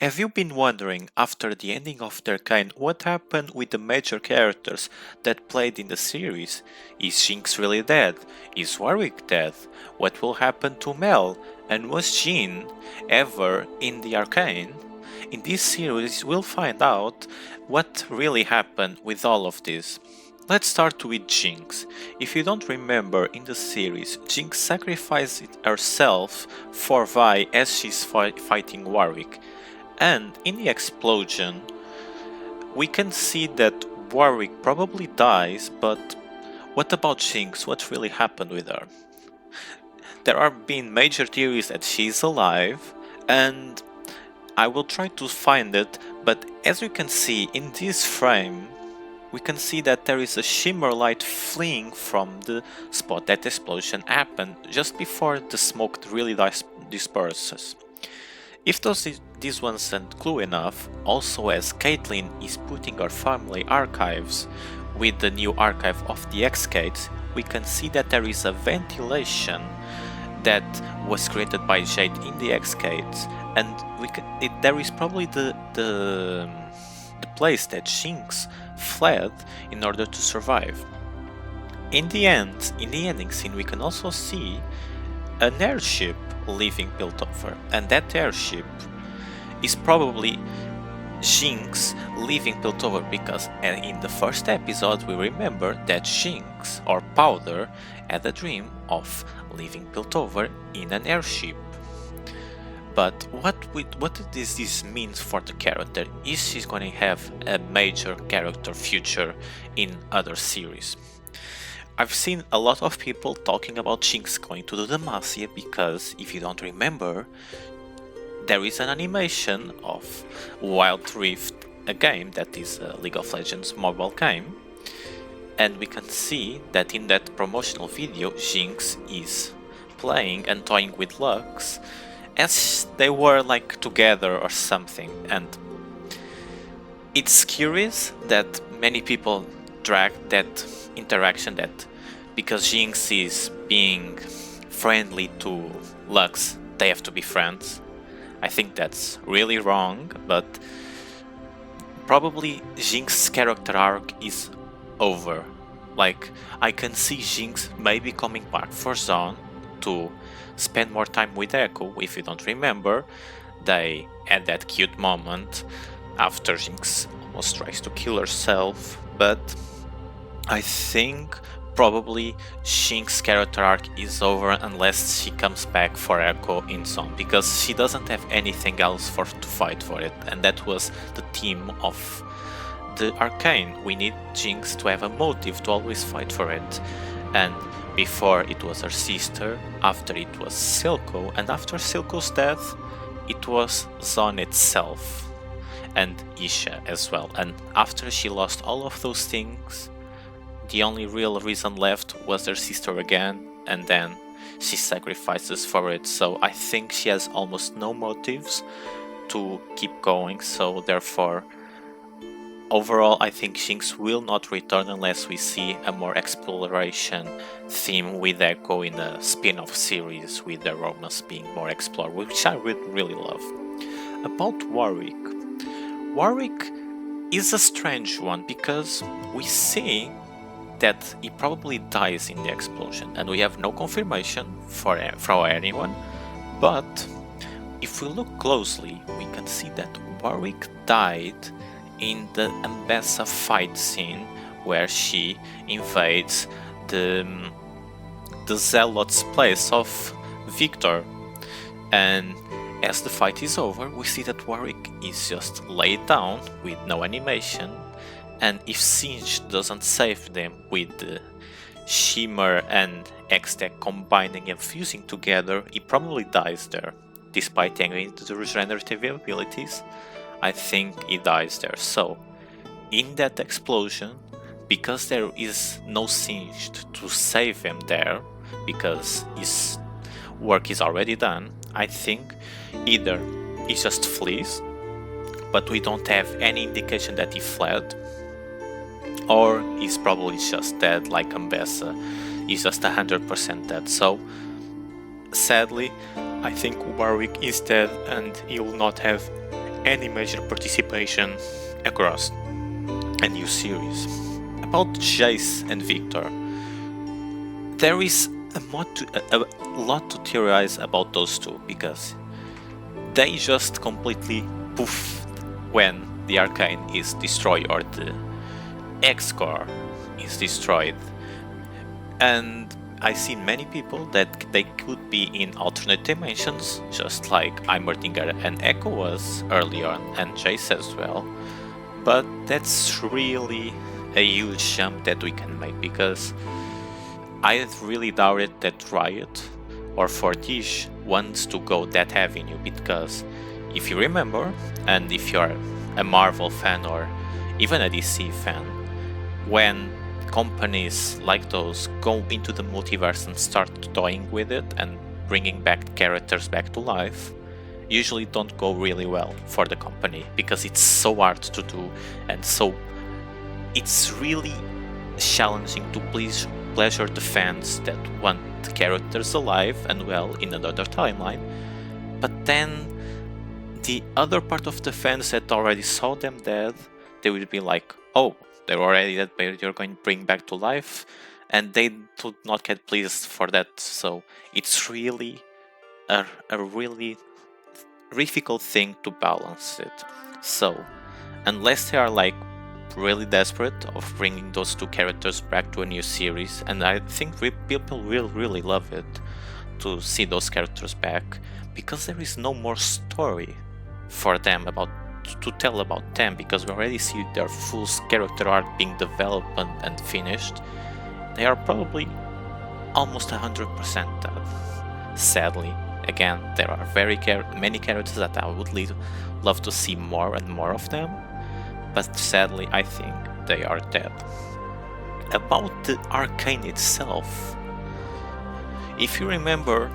Have you been wondering, after the ending of Arcane, what happened with the major characters that played in the series? Is Jinx really dead? Is Warwick dead? What will happen to Mel? And was Jhin ever in the Arcane? In this series we'll find out what really happened with all of this. Let's start with Jinx. If you don't remember, in the series, Jinx sacrificed herself for Vi as she's fighting Warwick. And in the explosion, we can see that Warwick probably dies, but what about Jinx? What really happened with her? There are been major theories that she's alive, and I will try to find it, but as you can see in this frame, we can see that there is a shimmer light fleeing from the spot that the explosion happened just before the smoke really disperses. If this wasn't clue enough, also as Caitlyn is putting her family archives with the new archive of the X-Gates, we can see that there is a ventilation that was created by Jade in the X-Gates, and there is probably the place that Jinx fled in order to survive. In the ending scene, we can also see an airship leaving Piltover, and that airship is probably Jinx leaving Piltover, because in the first episode we remember that Jinx or Powder had a dream of leaving Piltover in an airship. But what does this mean for the character? Is she going to have a major character future in other series? I've seen a lot of people talking about Jinx going to the Demacia because, if you don't remember, there is an animation of Wild Rift, a game that is a League of Legends mobile game, and we can see that in that promotional video Jinx is playing and toying with Lux as they were like together or something, and it's curious that many people drag that interaction that because Jinx is being friendly to Lux, they have to be friends. I think that's really wrong, but probably Jinx's character arc is over. Like, I can see Jinx maybe coming back for Zone to spend more time with Echo. If you don't remember, they had that cute moment after Jinx almost tries to kill herself, but I think probably Jinx's character arc is over unless she comes back for Echo in Zone, because she doesn't have anything else to fight for it, and that was the theme of the Arcane. We need Jinx to have a motive to always fight for it, and before it was her sister, after it was Silco, and after Silco's death it was Zone itself, and Isha as well, and after she lost all of those things, the only real reason left was her sister again, and then she sacrifices for it, so I think she has almost no motives to keep going, so therefore overall I think Jinx will not return unless we see a more exploration theme with Echo in a spin-off series with the romance being more explored, which I would really love. About Warwick is a strange one because we see that he probably dies in the explosion, and we have no confirmation from anyone, but if we look closely we can see that Warwick died in the Ambessa fight scene where she invades the Zealot's place of Viktor, and as the fight is over we see that Warwick is just laid down with no animation, and if Singe doesn't save them with the Shimmer and X-Tech combining and fusing together, he probably dies there. Despite having the regenerative abilities, I think he dies there. So, in that explosion, because there is no Singed to save him there, because his work is already done, I think either he just flees, but we don't have any indication that he fled, or he's probably just dead like Ambessa, he's just 100% dead. So sadly I think Warwick is dead and he will not have any major participation across a new series. About Jayce and Viktor, there is a lot to theorize about those two, because they just completely poof when the Arcane is destroyed or the X-Core is destroyed. And I see many people that they could be in alternate dimensions, just like Heimerdinguer and Echo was early on, and Jayce as well. But that's really a huge jump that we can make, because I really doubted that Riot or Fortiche wants to go that avenue, because if you remember, and if you're a Marvel fan or even a DC fan, when companies like those go into the multiverse and start toying with it and bringing back characters back to life, usually don't go really well for the company, because it's so hard to do, and so it's really challenging to pleasure the fans that want the characters alive and well in another timeline, but then the other part of the fans that already saw them dead, they will be like, oh, they're already dead, but you're going to bring back to life, and they do not get pleased for that. So it's really a really difficult thing to balance it. So unless they are like really desperate of bringing those two characters back to a new series, and I think people will really love it to see those characters back, because there is no more story for them to tell about them, because we already see their full character arc being developed and finished. They are probably almost 100% dead. Sadly, again, there are many characters that I would love to see more and more of them, but sadly I think they are dead. About the Arcane itself, if you remember,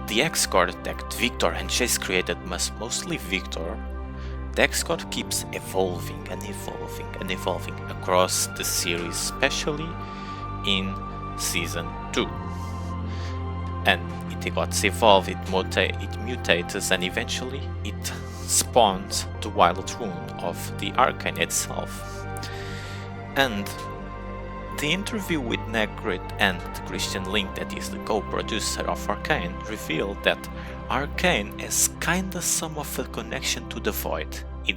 the X-Core that Viktor and Jayce created, mostly Viktor, the X-Core keeps evolving and evolving and evolving across the series, especially in Season 2. And it got evolved, it mutates, and eventually it spawns the wild rune of the Arcane itself. And the interview with Negrit and Christian Link, that is the co-producer of Arcane, revealed that Arcane has kinda some of a connection to the Void. It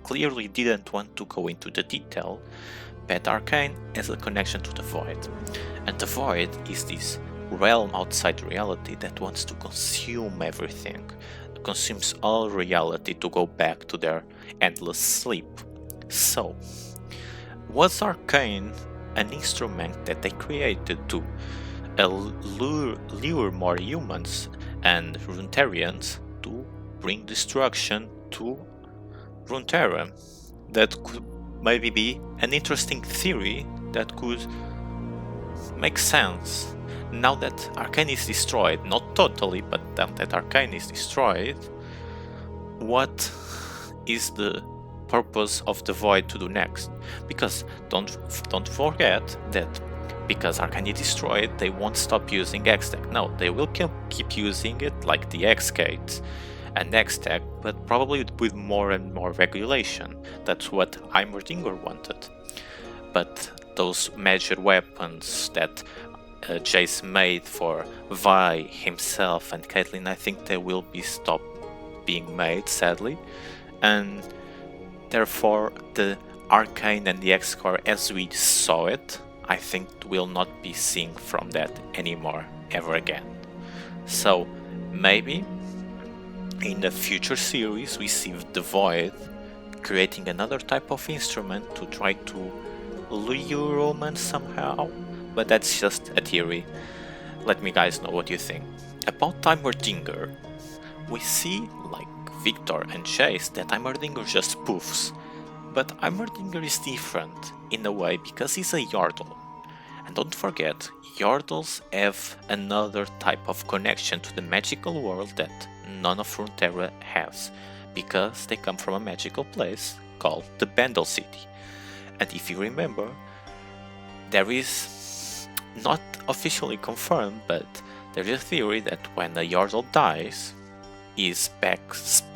clearly didn't want to go into the detail, but Arcane has a connection to the Void. And the Void is this realm outside reality that wants to consume everything, consumes all reality to go back to their endless sleep. So, was Arcane an instrument that they created to lure more humans and Runeterrans to bring destruction to Runeterra? That could maybe be an interesting theory that could make sense. Now that Arcane is destroyed, not totally, but now that Arcane is destroyed, what is the purpose of the Void to do next? Because don't forget that because Arcane is destroyed, they won't stop using X-Tech. No, they will keep using it like the X-Gate and X-Tech, but probably with more and more regulation. That's what Heimerdinger wanted. But those major weapons that Jayce made for Vi, himself, and Caitlyn, I think they will be stopped being made, sadly, and therefore the Arcane and the X-Core as we saw it, I think we'll not be seeing from that anymore ever again. So maybe in the future series we see the Void creating another type of instrument to try to lure humans somehow, but that's just a theory. Let me guys know what you think. About Heimerdinger, we see like Viktor and Jayce that Heimerdinger just poofs, but Heimerdinger is different in a way because he's a Yordle. And don't forget, Yordles have another type of connection to the magical world that none of Runeterra has, because they come from a magical place called the Bandle City. And if you remember, there is, not officially confirmed, but there is a theory that when a Yordle dies, is back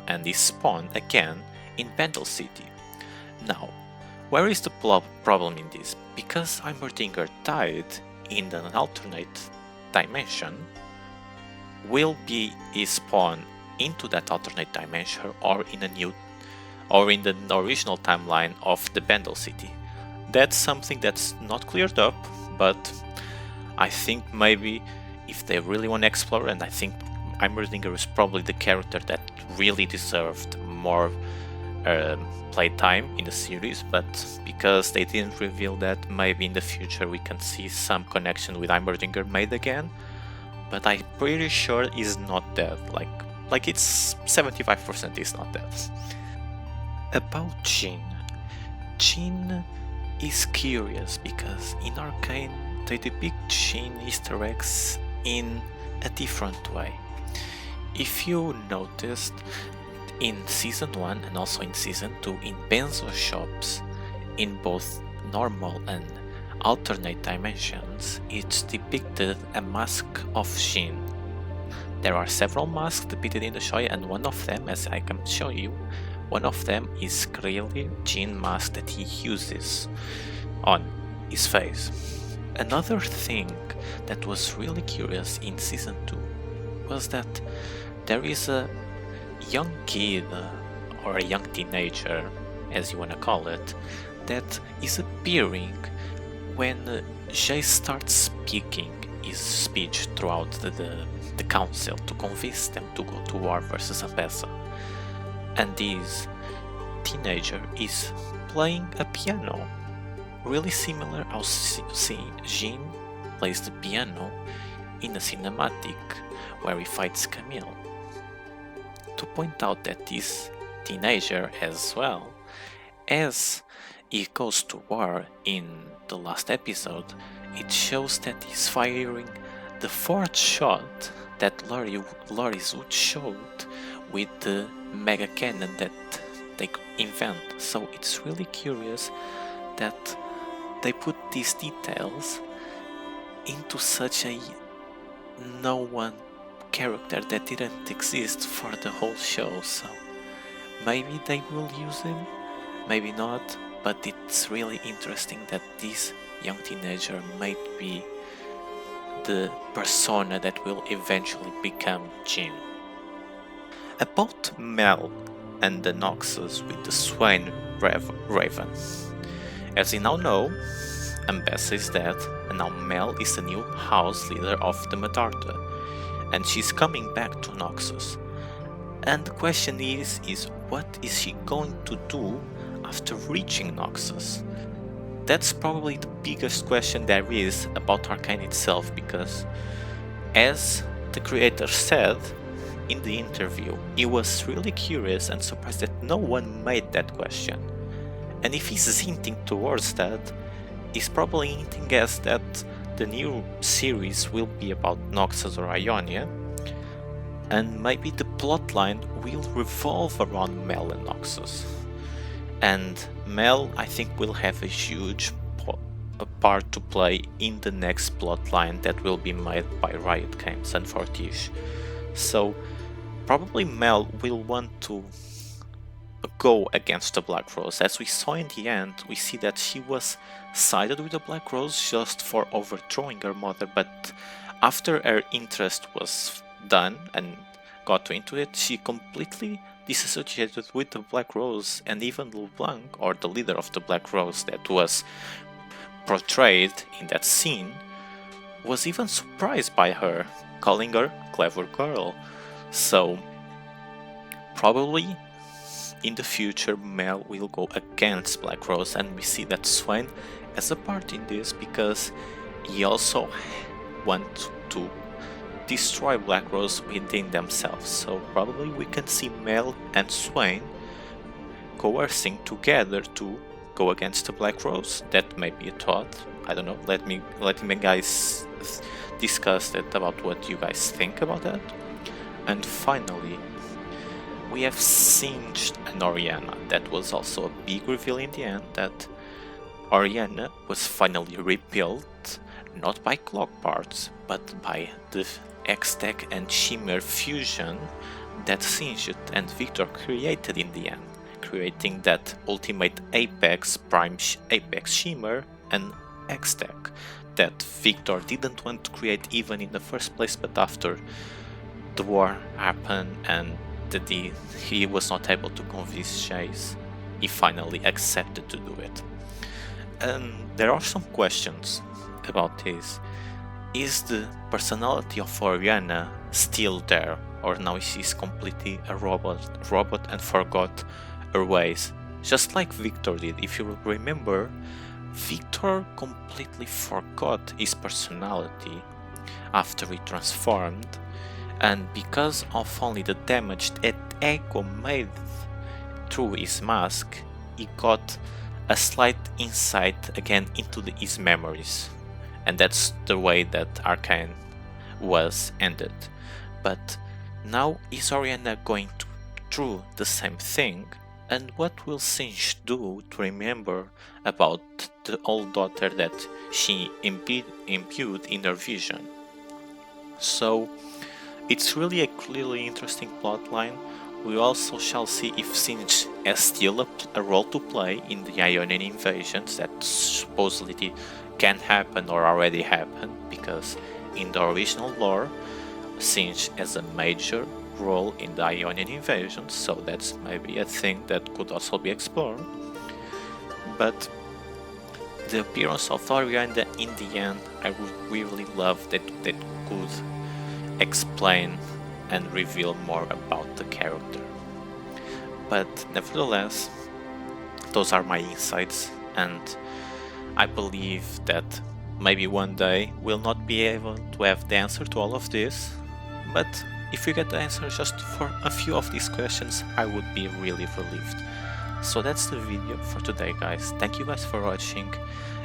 and is spawned again in Vandal City. Now, where is the problem in this? Because Heimerdinguer died in an alternate dimension, will be spawned into that alternate dimension or in the original timeline of the Vandal City. That's something that's not cleared up, but I think maybe if they really want to explore, and I think Heimerdinguer is probably the character that really deserved more playtime in the series, but because they didn't reveal that, maybe in the future we can see some connection with Heimerdinguer made again. But I'm pretty sure he's not dead. Like it's 75% he's not dead. About Jhin. Jhin is curious because in Arcane they depict Jhin Easter eggs in a different way. If you noticed, in Season 1 and also in Season 2, in benzo shops, in both normal and alternate dimensions, it's depicted a mask of Jhin. There are several masks depicted in the show, and one of them, as I can show you, one of them is clearly Jhin mask that he uses on his face. Another thing that was really curious in Season 2 was that there is a young kid, or a young teenager, as you wanna call it, that is appearing when Jayce starts speaking his speech throughout the council to convince them to go to war versus Abessa. And this teenager is playing a piano, really similar how Jhin plays the piano in a cinematic where he fights Camille. To point out that this teenager as well, as he goes to war in the last episode, it shows that he's firing the fourth shot that Loris Wood showed with the mega cannon that they invent. So it's really curious that they put these details into such a no-one character that didn't exist for the whole show. So maybe they will use him, maybe not, but it's really interesting that this young teenager might be the persona that will eventually become Jhin. About Mel and the Noxus with the Swain Raven. As you now know, Abessa is dead, and now Mel is the new house leader of the Medarda, and she's coming back to Noxus. And the question is what is she going to do after reaching Noxus? That's probably the biggest question there is about Arcane itself, because as the creator said in the interview, he was really curious and surprised that no one made that question. And if he's hinting towards that, he's probably hinting as that the new series will be about Noxus or Ionia, and maybe the plotline will revolve around Mel and Noxus. And Mel, I think, will have a huge part to play in the next plotline that will be made by Riot Games and Fortiche. So probably Mel will want to go against the Black Rose. As we saw in the end, we see that she was sided with the Black Rose just for overthrowing her mother, but after her interest was done and got into it, she completely disassociated with the Black Rose, and even LeBlanc, or the leader of the Black Rose that was portrayed in that scene, was even surprised by her, calling her clever girl. So probably in the future Mel will go against Black Rose, and we see that Swain has a part in this because he also wants to destroy Black Rose within themselves. So probably we can see Mel and Swain coercing together to go against the Black Rose. That may be a thought. I don't know. Let me guys discuss that about what you guys think about that. And finally, we have Singed and Orianna. That was also a big reveal in the end, that Orianna was finally rebuilt, not by clock parts, but by the X-Tech and Shimmer fusion that Singed and Viktor created in the end, creating that ultimate Apex, Prime Apex Shimmer and X-Tech that Viktor didn't want to create even in the first place, but after the war happened and he was not able to convince Jayce, he finally accepted to do it. And there are some questions about this. Is the personality of Orianna still there, or now she's completely a robot and forgot her ways? Just like Viktor did. If you remember, Viktor completely forgot his personality after he transformed, and because of only the damage that Echo made through his mask, he got a slight insight again into his memories. And that's the way that Arcane was ended. But now is Orianna going through the same thing? And what will Sinch do to remember about the old daughter that she imbued in her vision? So it's really a clearly interesting plotline. We also shall see if Sinch has still a role to play in the Ionian invasions that supposedly can happen or already happened, because in the original lore Sinch has a major role in the Ionian invasion, so that's maybe a thing that could also be explored. But the appearance of Orianna in the end, I would really love that they could explain and reveal more about the character. But nevertheless, those are my insights, and I believe that maybe one day we'll not be able to have the answer to all of this, but if we get the answer just for a few of these questions, I would be really relieved. So that's the video for today, guys. Thank you guys for watching,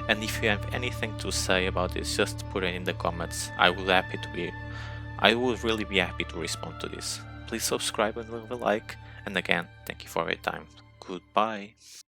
and if you have anything to say about this, just put it in the comments. I would really be happy to respond to this. Please subscribe and leave a like, and again, thank you for your time. Goodbye.